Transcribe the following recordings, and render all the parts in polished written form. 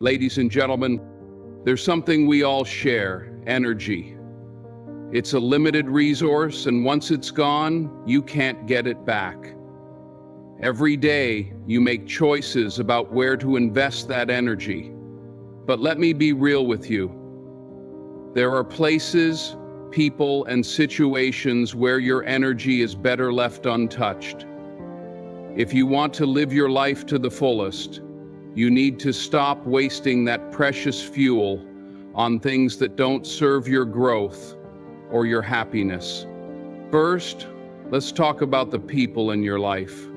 Ladies and gentlemen, there's something we all share: energy. It's a limited resource, and once it's gone, you can't get it back. Every day, you make choices about where to invest that energy. But let me be real with you. There are places, people, and situations where your energy is better left untouched. If you want to live your life to the fullest, you need to stop wasting that precious fuel on things that don't serve your growth or your happiness. First, let's talk about the people in your life.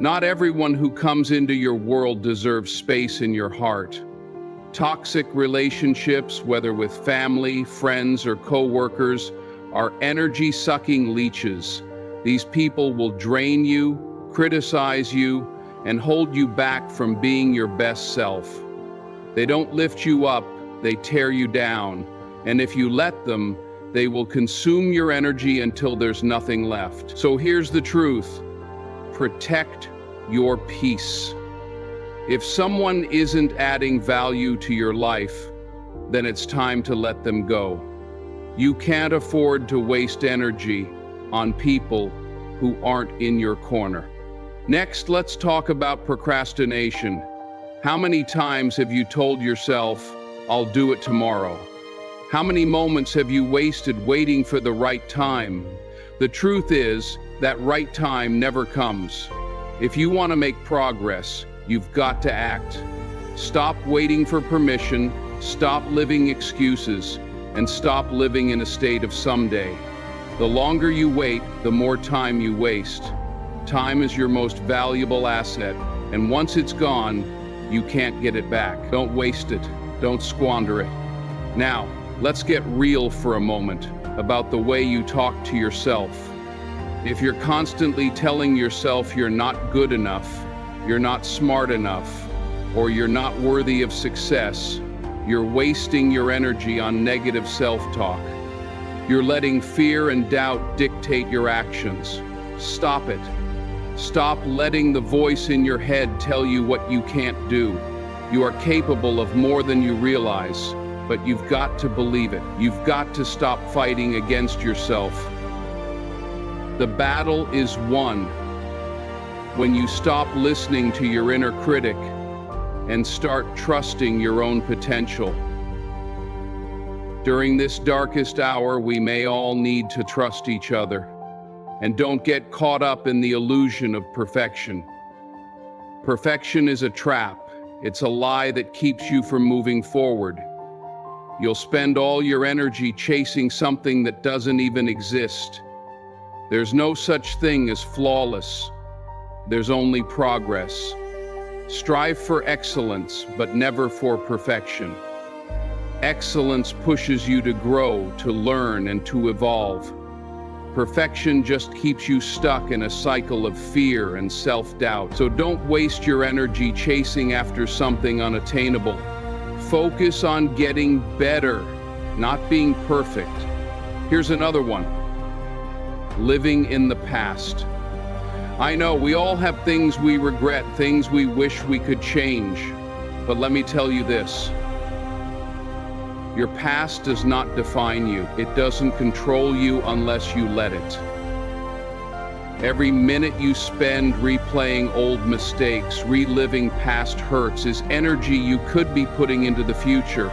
Not everyone who comes into your world deserves space in your heart. Toxic relationships, whether with family, friends, or co-workers, are energy-sucking leeches. These people will drain you, criticize you, and hold you back from being your best self. They don't lift you up, they tear you down. And if you let them, they will consume your energy until there's nothing left. So here's the truth: protect your peace. If someone isn't adding value to your life, then it's time to let them go. You can't afford to waste energy on people who aren't in your corner. Next, let's talk about procrastination. How many times have you told yourself, "I'll do it tomorrow"? How many moments have you wasted waiting for the right time? The truth is, that right time never comes. If you want to make progress, you've got to act. Stop waiting for permission, stop living excuses, and stop living in a state of someday. The longer you wait, the more time you waste. Time is your most valuable asset, and once it's gone, you can't get it back. Don't waste it. Don't squander it. Now, let's get real for a moment about the way you talk to yourself. If you're constantly telling yourself you're not good enough, you're not smart enough, or you're not worthy of success, you're wasting your energy on negative self-talk. You're letting fear and doubt dictate your actions. Stop it. Stop letting the voice in your head tell you what you can't do. You are capable of more than you realize, but you've got to believe it. You've got to stop fighting against yourself. The battle is won when you stop listening to your inner critic and start trusting your own potential. During this darkest hour, we may all need to trust each other. And don't get caught up in the illusion of perfection. Perfection is a trap. It's a lie that keeps you from moving forward. You'll spend all your energy chasing something that doesn't even exist. There's no such thing as flawless. There's only progress. Strive for excellence, but never for perfection. Excellence pushes you to grow, to learn, and to evolve. Perfection just keeps you stuck in a cycle of fear and self-doubt. So don't waste your energy chasing after something unattainable. Focus on getting better, not being perfect. Here's another one: living in the past. I know we all have things we regret, things we wish we could change. But let me tell you this: your past does not define you. It doesn't control you unless you let it. Every minute you spend replaying old mistakes, reliving past hurts, is energy you could be putting into the future.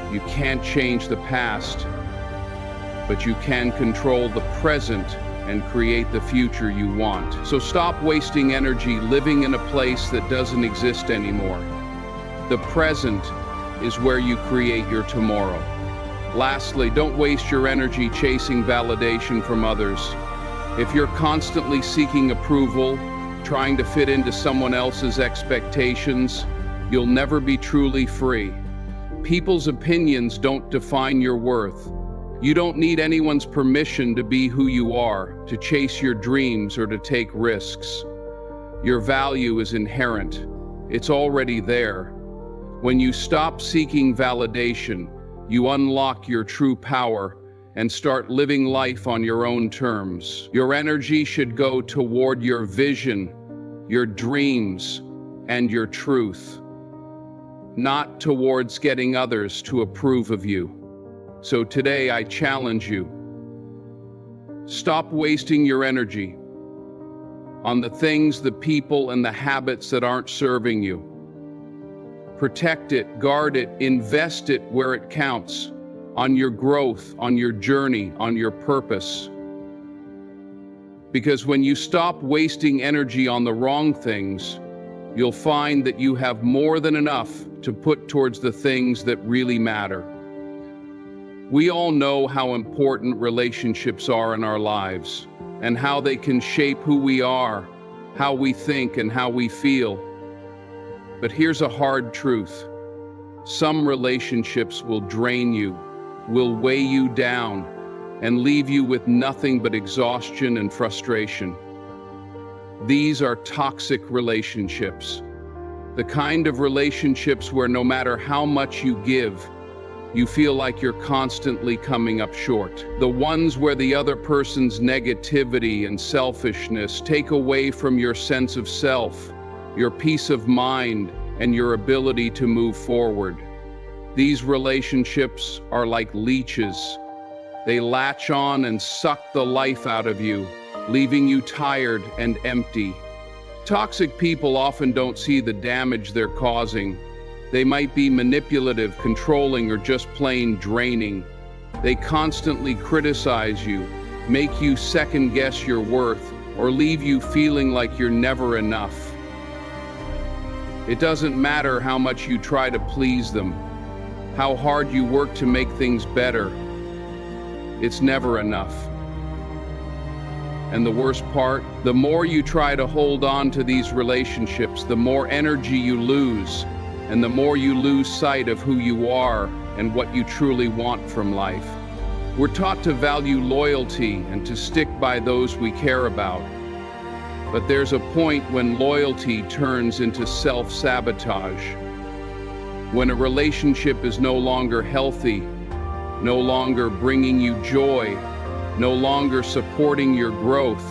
You can't change the past, but you can control the present and create the future you want. So stop wasting energy living in a place that doesn't exist anymore. The present is where you create your tomorrow. Lastly, don't waste your energy chasing validation from others. If you're constantly seeking approval, trying to fit into someone else's expectations, you'll never be truly free. People's opinions don't define your worth. You don't need anyone's permission to be who you are, to chase your dreams, or to take risks. Your value is inherent. It's already there. When you stop seeking validation, you unlock your true power and start living life on your own terms. Your energy should go toward your vision, your dreams, and your truth. not towards getting others to approve of you. So today I challenge you. Stop wasting your energy on the things, the people, and the habits that aren't serving you. Protect it, guard it, invest it where it counts, on your growth, on your journey, on your purpose. Because when you stop wasting energy on the wrong things, you'll find that you have more than enough to put towards the things that really matter. We all know how important relationships are in our lives, and how they can shape who we are, how we think, and how we feel. But here's a hard truth. Some relationships will drain you, will weigh you down, and leave you with nothing but exhaustion and frustration. These are toxic relationships. The kind of relationships where no matter how much you give, you feel like you're constantly coming up short. The ones where the other person's negativity and selfishness take away from your sense of self, your peace of mind, and your ability to move forward. These relationships are like leeches. They latch on and suck the life out of you, leaving you tired and empty. Toxic people often don't see the damage they're causing. They might be manipulative, controlling, or just plain draining. They constantly criticize you, make you second-guess your worth, or leave you feeling like you're never enough. It doesn't matter how much you try to please them, how hard you work to make things better. It's never enough. And the worst part, the more you try to hold on to these relationships, the more energy you lose, and the more you lose sight of who you are and what you truly want from life. We're taught to value loyalty and to stick by those we care about. But there's a point when loyalty turns into self-sabotage. When a relationship is no longer healthy, no longer bringing you joy, no longer supporting your growth,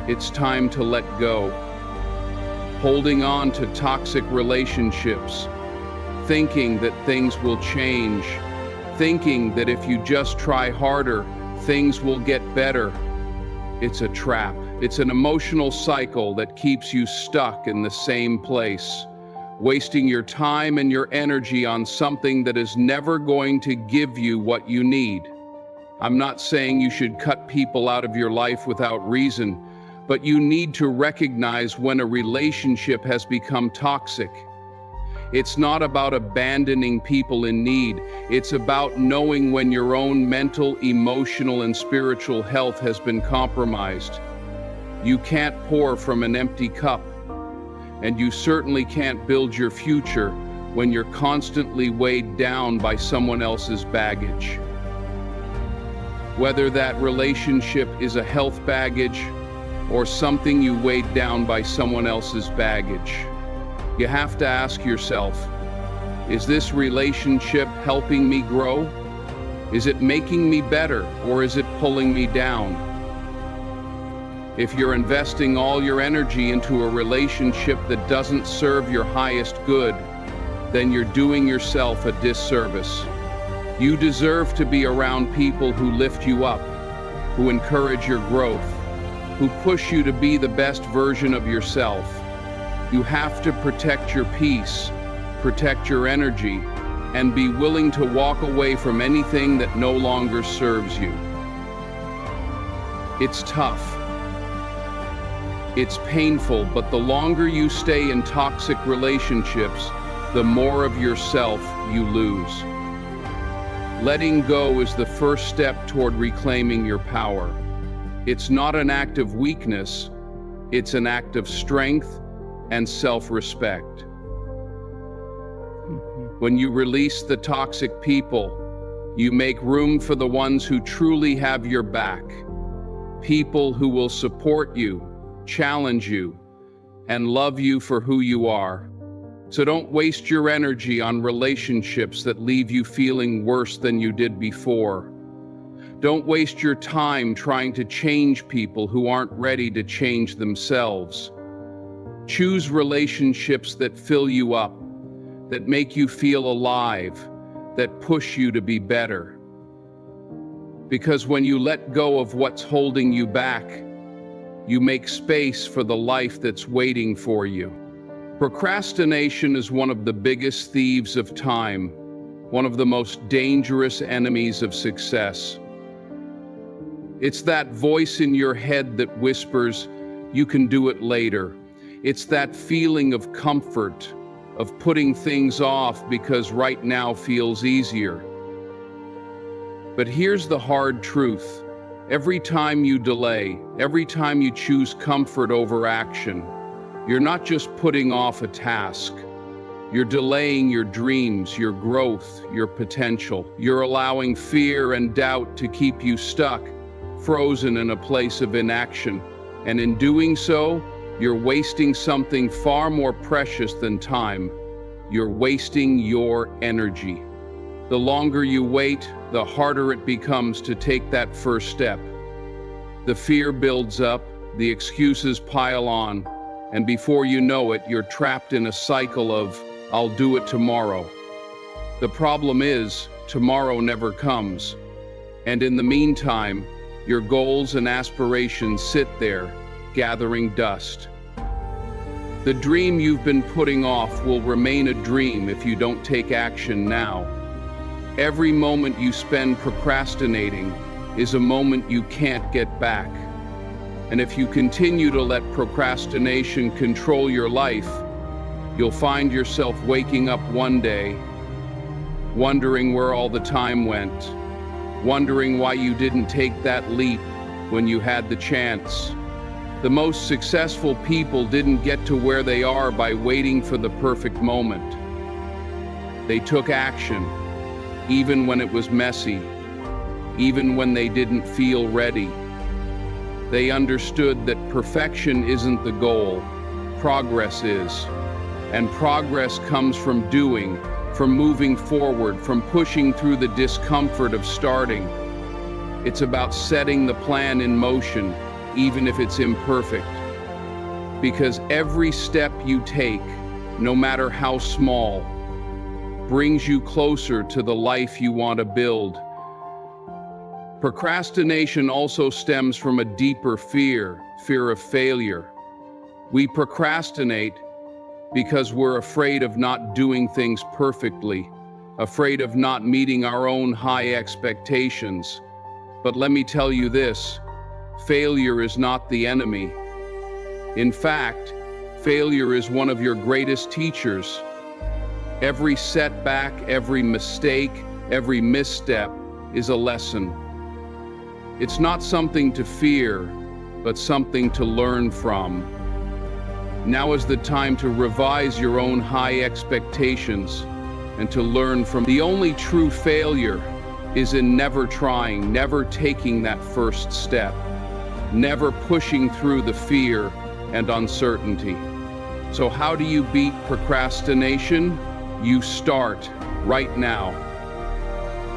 it's time to let go. Holding on to toxic relationships, thinking that things will change, thinking that if you just try harder, things will get better. It's a trap. It's an emotional cycle that keeps you stuck in the same place, wasting your time and your energy on something that is never going to give you what you need. I'm not saying you should cut people out of your life without reason, but you need to recognize when a relationship has become toxic. It's not about abandoning people in need. It's about knowing when your own mental, emotional, and spiritual health has been compromised. You can't pour from an empty cup, and you certainly can't build your future when you're constantly weighed down by someone else's baggage. Whether that relationship is a health baggage or something you weighed down by someone else's baggage, you have to ask yourself, is this relationship helping me grow? Is it making me better, or is it pulling me down? If you're investing all your energy into a relationship that doesn't serve your highest good, then you're doing yourself a disservice. You deserve to be around people who lift you up, who encourage your growth, who push you to be the best version of yourself. You have to protect your peace, protect your energy, and be willing to walk away from anything that no longer serves you. It's tough. It's painful, but the longer you stay in toxic relationships, the more of yourself you lose. Letting go is the first step toward reclaiming your power. It's not an act of weakness, it's an act of strength and self-respect. When you release the toxic people, you make room for the ones who truly have your back. People who will support you, challenge you, and love you for who you are. So don't waste your energy on relationships that leave you feeling worse than you did before. Don't waste your time trying to change people who aren't ready to change themselves. Choose relationships that fill you up, that make you feel alive, that push you to be better. Because when you let go of what's holding you back, you make space for the life that's waiting for you. Procrastination is one of the biggest thieves of time, one of the most dangerous enemies of success. It's that voice in your head that whispers, "You can do it later." It's that feeling of comfort, of putting things off because right now feels easier. But here's the hard truth. Every time you delay, every time you choose comfort over action, you're not just putting off a task. You're delaying your dreams, your growth, your potential. You're allowing fear and doubt to keep you stuck, frozen in a place of inaction. And in doing so, you're wasting something far more precious than time. You're wasting your energy. The longer you wait, the harder it becomes to take that first step. The fear builds up, the excuses pile on, and before you know it, you're trapped in a cycle of, "I'll do it tomorrow." The problem is, tomorrow never comes. And in the meantime, your goals and aspirations sit there, gathering dust. The dream you've been putting off will remain a dream if you don't take action now. Every moment you spend procrastinating is a moment you can't get back. And if you continue to let procrastination control your life, you'll find yourself waking up one day, wondering where all the time went, wondering why you didn't take that leap when you had the chance. The most successful people didn't get to where they are by waiting for the perfect moment. They took action, even when it was messy, even when they didn't feel ready. They understood that perfection isn't the goal, progress is. And progress comes from doing, from moving forward, from pushing through the discomfort of starting. It's about setting the plan in motion, even if it's imperfect. Because every step you take, no matter how small, brings you closer to the life you want to build. Procrastination also stems from a deeper fear of failure. We procrastinate because we're afraid of not doing things perfectly, afraid of not meeting our own high expectations. But let me tell you this, failure is not the enemy. In fact, failure is one of your greatest teachers. Every setback, every mistake, every misstep is a lesson. It's not something to fear, but something to learn from. Now is the time to revise your own high expectations and to learn from. The only true failure is in never trying, never taking that first step, never pushing through the fear and uncertainty. So how do you beat procrastination? You start right now.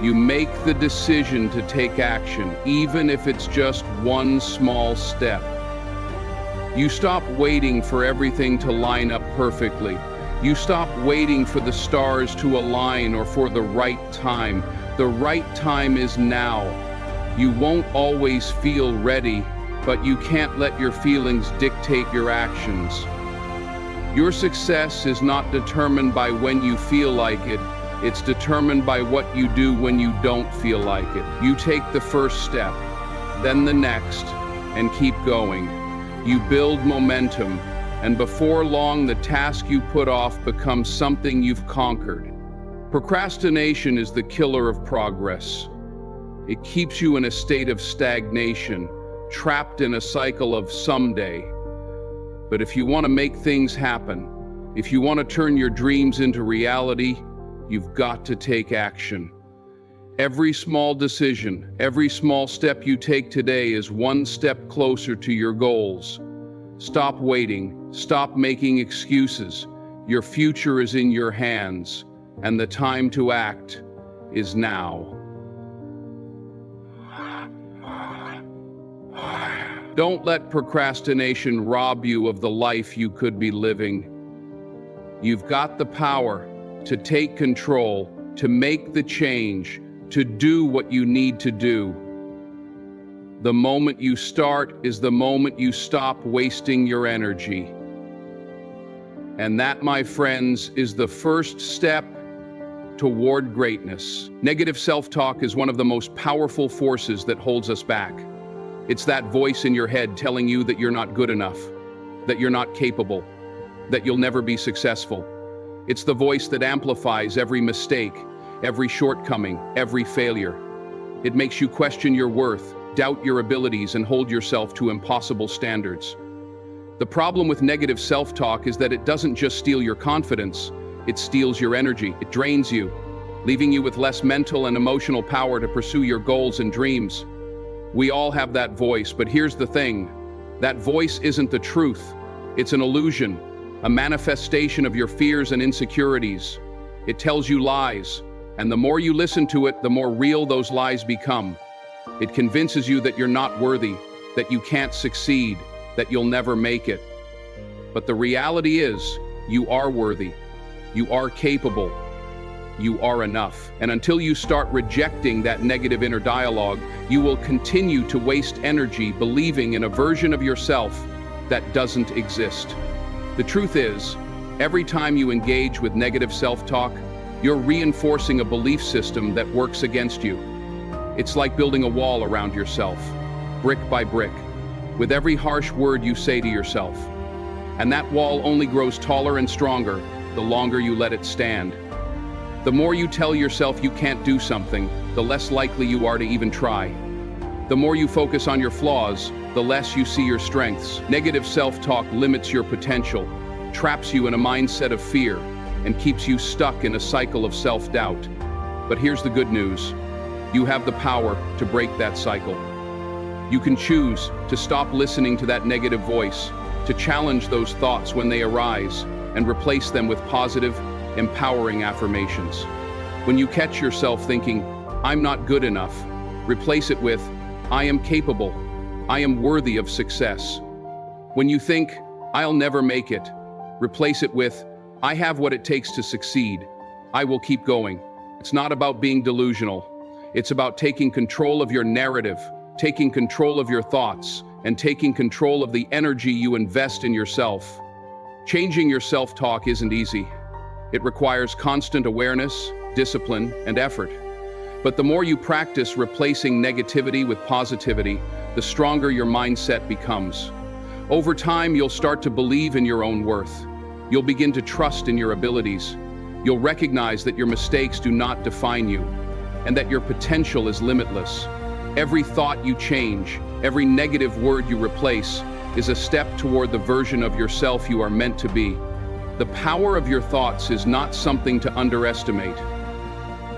You make the decision to take action, even if it's just one small step. You stop waiting for everything to line up perfectly. You stop waiting for the stars to align or for the right time. The right time is now. You won't always feel ready, but you can't let your feelings dictate your actions. Your success is not determined by when you feel like it. It's determined by what you do when you don't feel like it. You take the first step, then the next, and keep going. You build momentum, and before long, the task you put off becomes something you've conquered. Procrastination is the killer of progress. It keeps you in a state of stagnation, trapped in a cycle of someday. But if you want to make things happen, if you want to turn your dreams into reality, you've got to take action. Every small decision, every small step you take today is one step closer to your goals. Stop waiting, stop making excuses. Your future is in your hands, and the time to act is now. Don't let procrastination rob you of the life you could be living. You've got the power, to take control, to make the change, to do what you need to do. The moment you start is the moment you stop wasting your energy. And that, my friends, is the first step toward greatness. Negative self-talk is one of the most powerful forces that holds us back. It's that voice in your head telling you that you're not good enough, that you're not capable, that you'll never be successful. It's the voice that amplifies every mistake, every shortcoming, every failure. It makes you question your worth, doubt your abilities, and hold yourself to impossible standards. The problem with negative self-talk is that it doesn't just steal your confidence, it steals your energy, it drains you, leaving you with less mental and emotional power to pursue your goals and dreams. We all have that voice, but here's the thing. That voice isn't the truth. It's an illusion, a manifestation of your fears and insecurities. It tells you lies, and the more you listen to it, the more real those lies become. It convinces you that you're not worthy, that you can't succeed, that you'll never make it. But the reality is, you are worthy, you are capable, you are enough. And until you start rejecting that negative inner dialogue, you will continue to waste energy believing in a version of yourself that doesn't exist. The truth is, every time you engage with negative self-talk, you're reinforcing a belief system that works against you. It's like building a wall around yourself, brick by brick, with every harsh word you say to yourself. And that wall only grows taller and stronger the longer you let it stand. The more you tell yourself you can't do something, the less likely you are to even try. The more you focus on your flaws, the less you see your strengths. Negative self-talk limits your potential, traps you in a mindset of fear, and keeps you stuck in a cycle of self-doubt. But here's the good news. You have the power to break that cycle. You can choose to stop listening to that negative voice, to challenge those thoughts when they arise, and replace them with positive, empowering affirmations. When you catch yourself thinking, "I'm not good enough," replace it with, "I am capable. I am worthy of success." When you think, "I'll never make it," replace it with, "I have what it takes to succeed. I will keep going." It's not about being delusional. It's about taking control of your narrative, taking control of your thoughts, and taking control of the energy you invest in yourself. Changing your self-talk isn't easy. It requires constant awareness, discipline, and effort. But the more you practice replacing negativity with positivity, the stronger your mindset becomes. Over time, you'll start to believe in your own worth. You'll begin to trust in your abilities. You'll recognize that your mistakes do not define you, and that your potential is limitless. Every thought you change, every negative word you replace, is a step toward the version of yourself you are meant to be. The power of your thoughts is not something to underestimate.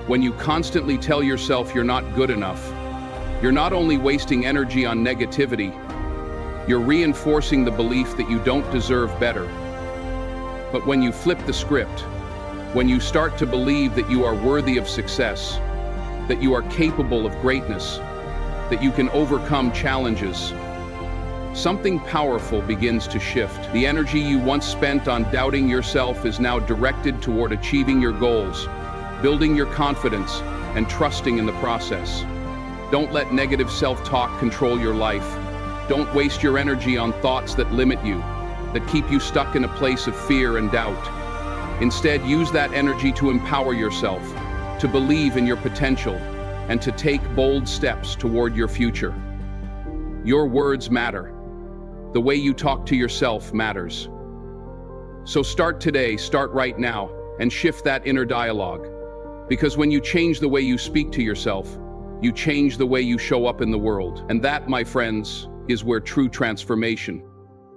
When you constantly tell yourself you're not good enough, you're not only wasting energy on negativity, you're reinforcing the belief that you don't deserve better. But when you flip the script, when you start to believe that you are worthy of success, that you are capable of greatness, that you can overcome challenges, something powerful begins to shift. The energy you once spent on doubting yourself is now directed toward achieving your goals, building your confidence, and trusting in the process. Don't let negative self-talk control your life. Don't waste your energy on thoughts that limit you, that keep you stuck in a place of fear and doubt. Instead, use that energy to empower yourself, to believe in your potential, and to take bold steps toward your future. Your words matter. The way you talk to yourself matters. So start today, start right now, and shift that inner dialogue. Because when you change the way you speak to yourself, you change the way you show up in the world. And that, my friends, is where true transformation.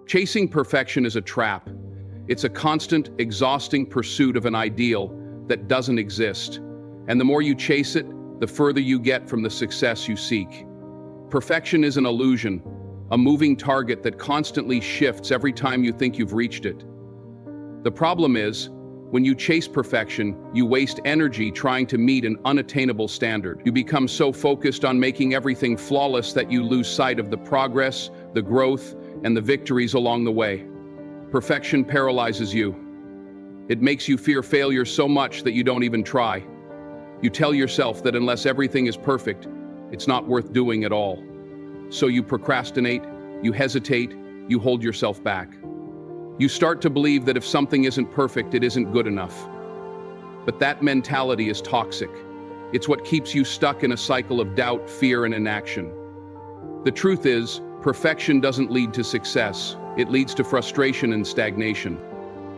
Chasing perfection is a trap. It's a constant, exhausting pursuit of an ideal that doesn't exist. And the more you chase it, the further you get from the success you seek. Perfection is an illusion, a moving target that constantly shifts every time you think you've reached it. The problem is, when you chase perfection, you waste energy trying to meet an unattainable standard. You become so focused on making everything flawless that you lose sight of the progress, the growth, and the victories along the way. Perfection paralyzes you. It makes you fear failure so much that you don't even try. You tell yourself that unless everything is perfect, it's not worth doing at all. So you procrastinate, you hesitate, you hold yourself back. You start to believe that if something isn't perfect, it isn't good enough. But that mentality is toxic. It's what keeps you stuck in a cycle of doubt, fear, and inaction. The truth is, perfection doesn't lead to success. It leads to frustration and stagnation.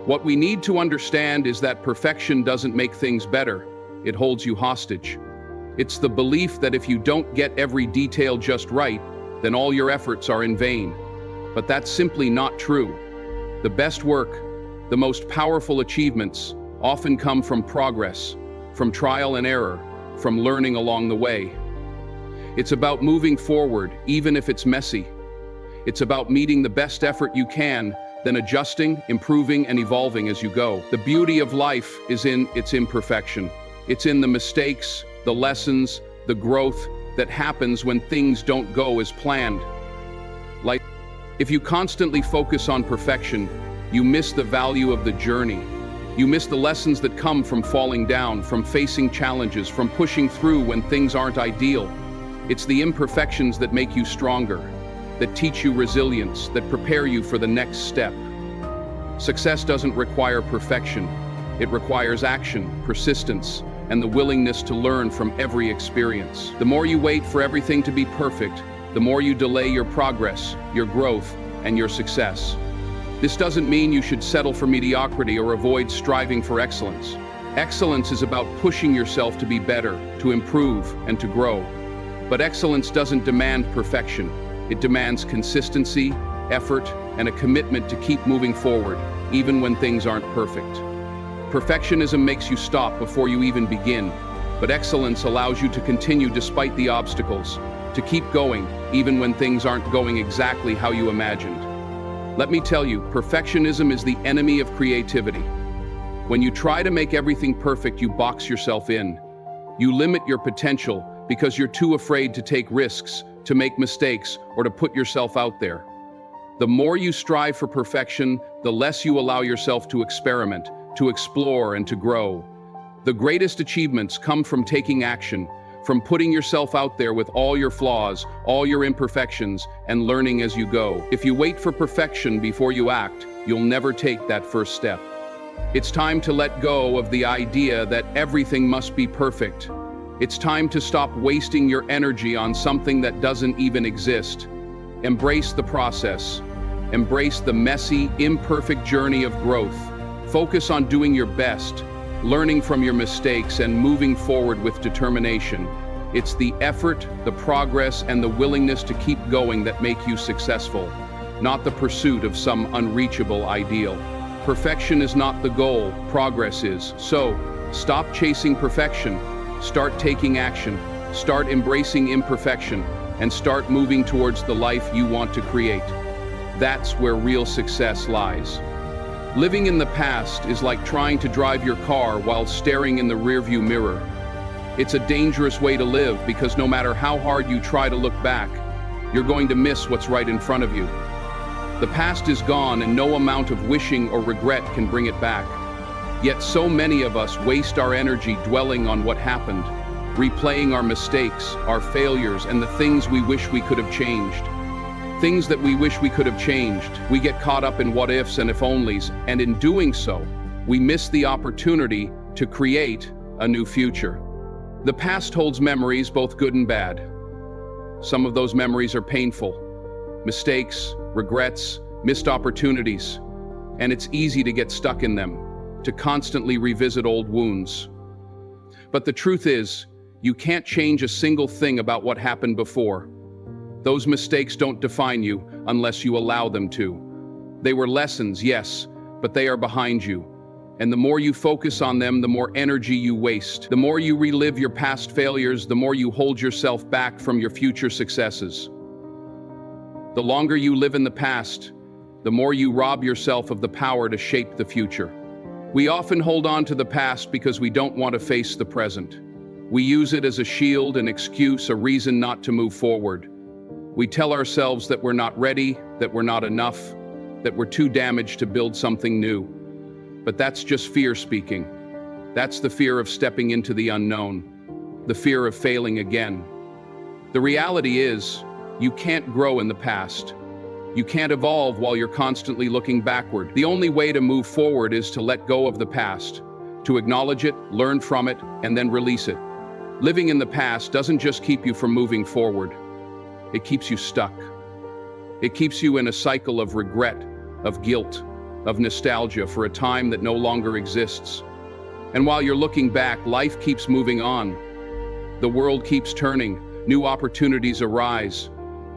What we need to understand is that perfection doesn't make things better. It holds you hostage. It's the belief that if you don't get every detail just right, then all your efforts are in vain. But that's simply not true. The best work, the most powerful achievements, often come from progress, from trial and error, from learning along the way. It's about moving forward, even if it's messy. It's about meeting the best effort you can, then adjusting, improving, and evolving as you go. The beauty of life is in its imperfection. It's in the mistakes, the lessons, the growth that happens when things don't go as planned. Like, if you constantly focus on perfection, you miss the value of the journey. You miss the lessons that come from falling down, from facing challenges, from pushing through when things aren't ideal. It's the imperfections that make you stronger, that teach you resilience, that prepare you for the next step. Success doesn't require perfection. It requires action, persistence, and the willingness to learn from every experience. The more you wait for everything to be perfect, the more you delay your progress, your growth, and your success. This doesn't mean you should settle for mediocrity or avoid striving for excellence. Excellence is about pushing yourself to be better, to improve, and to grow. But excellence doesn't demand perfection. It demands consistency, effort, and a commitment to keep moving forward, even when things aren't perfect. Perfectionism makes you stop before you even begin, but excellence allows you to continue despite the obstacles, to keep going, even when things aren't going exactly how you imagined. Let me tell you, perfectionism is the enemy of creativity. When you try to make everything perfect, you box yourself in. You limit your potential because you're too afraid to take risks, to make mistakes, or to put yourself out there. The more you strive for perfection, the less you allow yourself to experiment, to explore, and to grow. The greatest achievements come from taking action, from putting yourself out there with all your flaws, all your imperfections, and learning as you go. If you wait for perfection before you act, you'll never take that first step. It's time to let go of the idea that everything must be perfect. It's time to stop wasting your energy on something that doesn't even exist. Embrace the process. Embrace the messy, imperfect journey of growth. Focus on doing your best, learning from your mistakes, and moving forward with determination. It's the effort, the progress, and the willingness to keep going that make you successful, not the pursuit of some unreachable ideal. Perfection is not the goal, progress is. So, stop chasing perfection. Start taking action. Start embracing imperfection, and start moving towards the life you want to create. That's where real success lies. Living in the past is like trying to drive your car while staring in the rearview mirror. It's a dangerous way to live because no matter how hard you try to look back, you're going to miss what's right in front of you. The past is gone and no amount of wishing or regret can bring it back. Yet so many of us waste our energy dwelling on what happened, replaying our mistakes, our failures, and the things we wish we could have changed. Things that we wish we could have changed. We get caught up in what ifs and if onlys, and in doing so, we miss the opportunity to create a new future. The past holds memories, both good and bad. Some of those memories are painful. Mistakes, regrets, missed opportunities, and it's easy to get stuck in them, to constantly revisit old wounds. But the truth is, you can't change a single thing about what happened before. Those mistakes don't define you unless you allow them to. They were lessons, yes, but they are behind you. And the more you focus on them, the more energy you waste. The more you relive your past failures, the more you hold yourself back from your future successes. The longer you live in the past, the more you rob yourself of the power to shape the future. We often hold on to the past because we don't want to face the present. We use it as a shield, an excuse, a reason not to move forward. We tell ourselves that we're not ready, that we're not enough, that we're too damaged to build something new. But that's just fear speaking. That's the fear of stepping into the unknown, the fear of failing again. The reality is, you can't grow in the past. You can't evolve while you're constantly looking backward. The only way to move forward is to let go of the past, to acknowledge it, learn from it, and then release it. Living in the past doesn't just keep you from moving forward. It keeps you stuck. It keeps you in a cycle of regret, of guilt, of nostalgia for a time that no longer exists. And while you're looking back, life keeps moving on. The world keeps turning, new opportunities arise,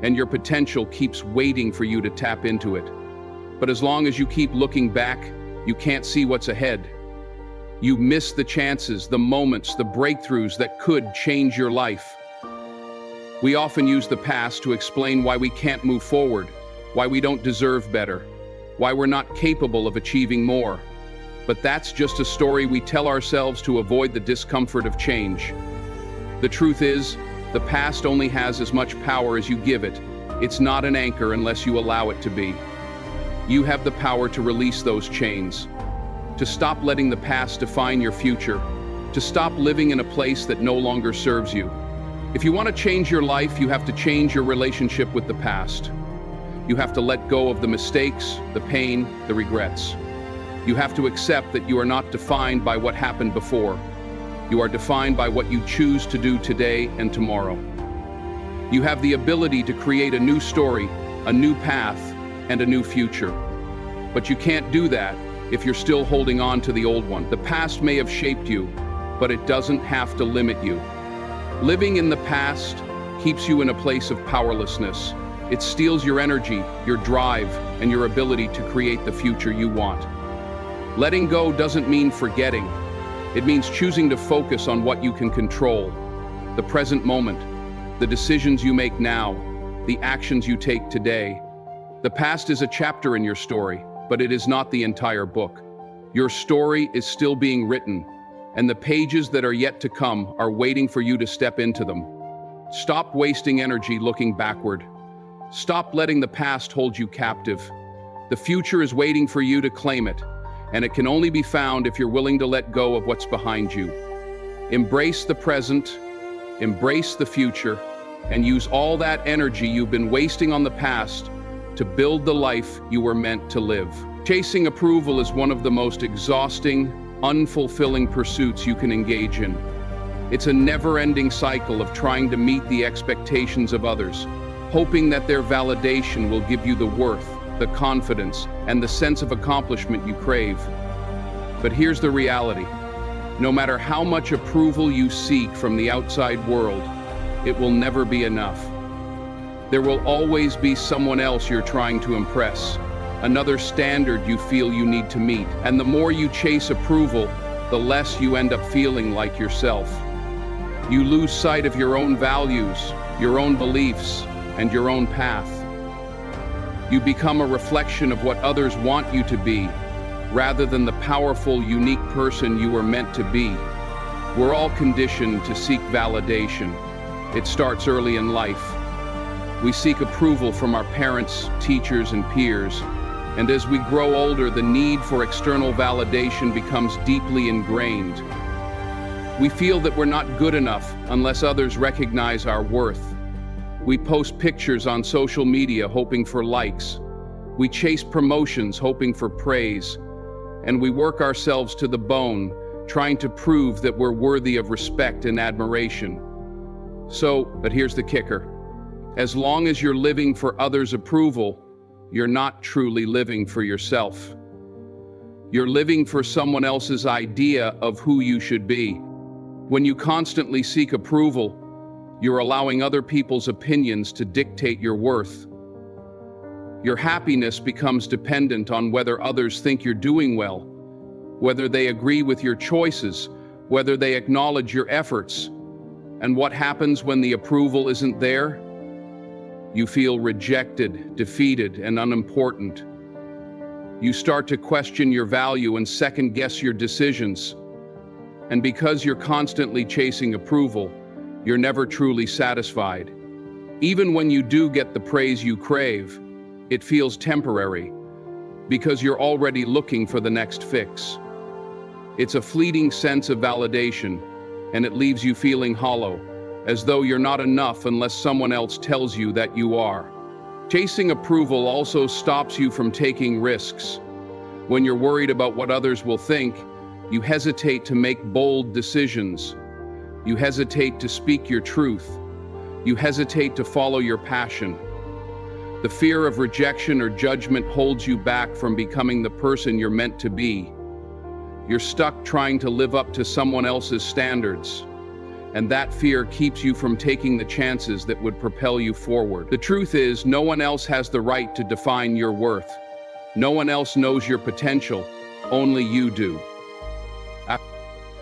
and your potential keeps waiting for you to tap into it. But as long as you keep looking back, you can't see what's ahead. You miss the chances, the moments, the breakthroughs that could change your life. We often use the past to explain why we can't move forward, why we don't deserve better, why we're not capable of achieving more. But that's just a story we tell ourselves to avoid the discomfort of change. The truth is, the past only has as much power as you give it. It's not an anchor unless you allow it to be. You have the power to release those chains, to stop letting the past define your future, to stop living in a place that no longer serves you. If you want to change your life, you have to change your relationship with the past. You have to let go of the mistakes, the pain, the regrets. You have to accept that you are not defined by what happened before. You are defined by what you choose to do today and tomorrow. You have the ability to create a new story, a new path, and a new future. But you can't do that if you're still holding on to the old one. The past may have shaped you, but it doesn't have to limit you. Living in the past keeps you in a place of powerlessness. It steals your energy, your drive, and your ability to create the future you want. Letting go doesn't mean forgetting. It means choosing to focus on what you can control, the present moment, the decisions you make now, the actions you take today. The past is a chapter in your story, but it is not the entire book. Your story is still being written, and the pages that are yet to come are waiting for you to step into them. Stop wasting energy looking backward. Stop letting the past hold you captive. The future is waiting for you to claim it, and it can only be found if you're willing to let go of what's behind you. Embrace the present, embrace the future, and use all that energy you've been wasting on the past to build the life you were meant to live. Chasing approval is one of the most exhausting, unfulfilling pursuits you can engage in. It's a never-ending cycle of trying to meet the expectations of others, hoping that their validation will give you the worth, the confidence, and the sense of accomplishment you crave. But here's the reality. No matter how much approval you seek from the outside world, it will never be enough. There will always be someone else you're trying to impress, another standard you feel you need to meet. And the more you chase approval, the less you end up feeling like yourself. You lose sight of your own values, your own beliefs, and your own path. You become a reflection of what others want you to be, rather than the powerful, unique person you were meant to be. We're all conditioned to seek validation. It starts early in life. We seek approval from our parents, teachers, and peers. And as we grow older, the need for external validation becomes deeply ingrained. We feel that we're not good enough unless others recognize our worth. We post pictures on social media hoping for likes. We chase promotions hoping for praise. And we work ourselves to the bone, trying to prove that we're worthy of respect and admiration. But here's the kicker. As long as you're living for others' approval, you're not truly living for yourself. You're living for someone else's idea of who you should be. When you constantly seek approval, you're allowing other people's opinions to dictate your worth. Your happiness becomes dependent on whether others think you're doing well, whether they agree with your choices, whether they acknowledge your efforts. And what happens when the approval isn't there? You feel rejected, defeated, and unimportant. You start to question your value and second-guess your decisions. And because you're constantly chasing approval, you're never truly satisfied. Even when you do get the praise you crave, it feels temporary. because you're already looking for the next fix. It's a fleeting sense of validation, and it leaves you feeling hollow, as though you're not enough unless someone else tells you that you are. Chasing approval also stops you from taking risks. When you're worried about what others will think, you hesitate to make bold decisions. You hesitate to speak your truth. You hesitate to follow your passion. The fear of rejection or judgment holds you back from becoming the person you're meant to be. You're stuck trying to live up to someone else's standards, and that fear keeps you from taking the chances that would propel you forward. The truth is, no one else has the right to define your worth. No one else knows your potential, only you do.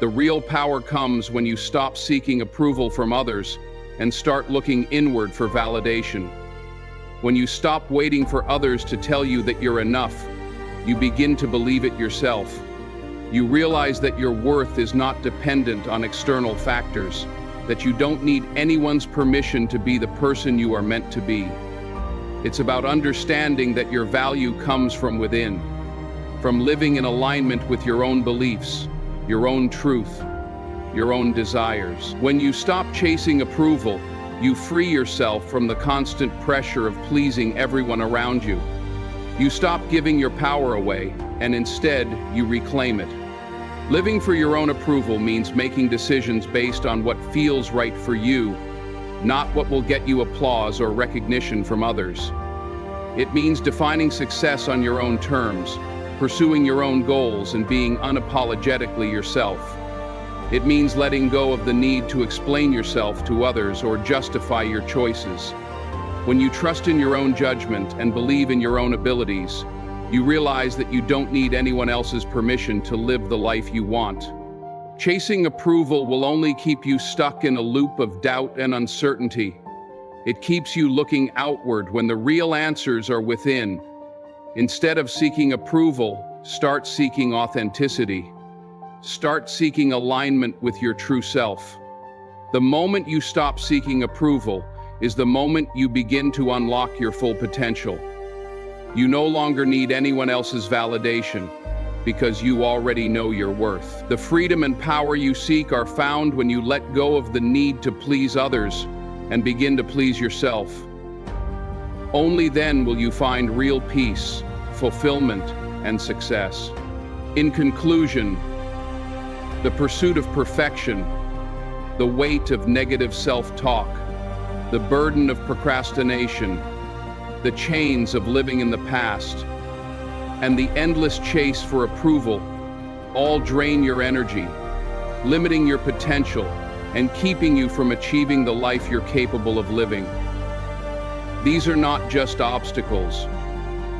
The real power comes when you stop seeking approval from others and start looking inward for validation. When you stop waiting for others to tell you that you're enough, you begin to believe it yourself. You realize that your worth is not dependent on external factors, that you don't need anyone's permission to be the person you are meant to be. It's about understanding that your value comes from within, from living in alignment with your own beliefs, your own truth, your own desires. When you stop chasing approval, you free yourself from the constant pressure of pleasing everyone around you. You stop giving your power away, and instead, you reclaim it. Living for your own approval means making decisions based on what feels right for you, not what will get you applause or recognition from others. It means defining success on your own terms, pursuing your own goals, and being unapologetically yourself. It means letting go of the need to explain yourself to others or justify your choices. When you trust in your own judgment and believe in your own abilities, you realize that you don't need anyone else's permission to live the life you want. Chasing approval will only keep you stuck in a loop of doubt and uncertainty. It keeps you looking outward when the real answers are within. Instead of seeking approval, start seeking authenticity. Start seeking alignment with your true self. The moment you stop seeking approval is the moment you begin to unlock your full potential. You no longer need anyone else's validation because you already know your worth. The freedom and power you seek are found when you let go of the need to please others and begin to please yourself. Only then will you find real peace, fulfillment, and success. In conclusion, the pursuit of perfection, the weight of negative self-talk, the burden of procrastination, the chains of living in the past, and the endless chase for approval all drain your energy, limiting your potential and keeping you from achieving the life you're capable of living. These are not just obstacles.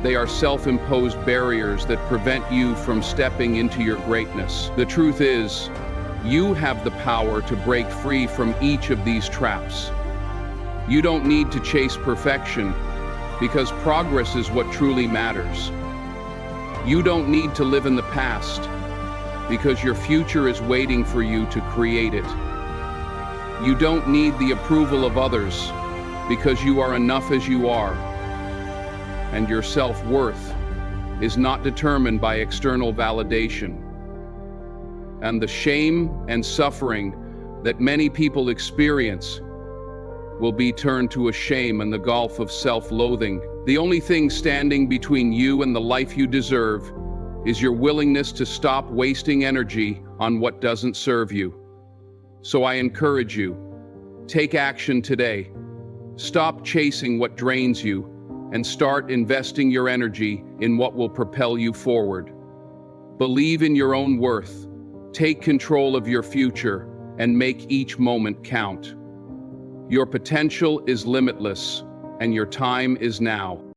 They are self-imposed barriers that prevent you from stepping into your greatness. The truth is, you have the power to break free from each of these traps. You don't need to chase perfection, because progress is what truly matters. You don't need to live in the past, because your future is waiting for you to create it. You don't need the approval of others, because you are enough as you are. And your self-worth is not determined by external validation. And the shame and suffering that many people experience will be turned to a shame in the gulf of self-loathing. The only thing standing between you and the life you deserve is your willingness to stop wasting energy on what doesn't serve you. So I encourage you, take action today. Stop chasing what drains you and start investing your energy in what will propel you forward. Believe in your own worth, take control of your future, and make each moment count. Your potential is limitless, and your time is now.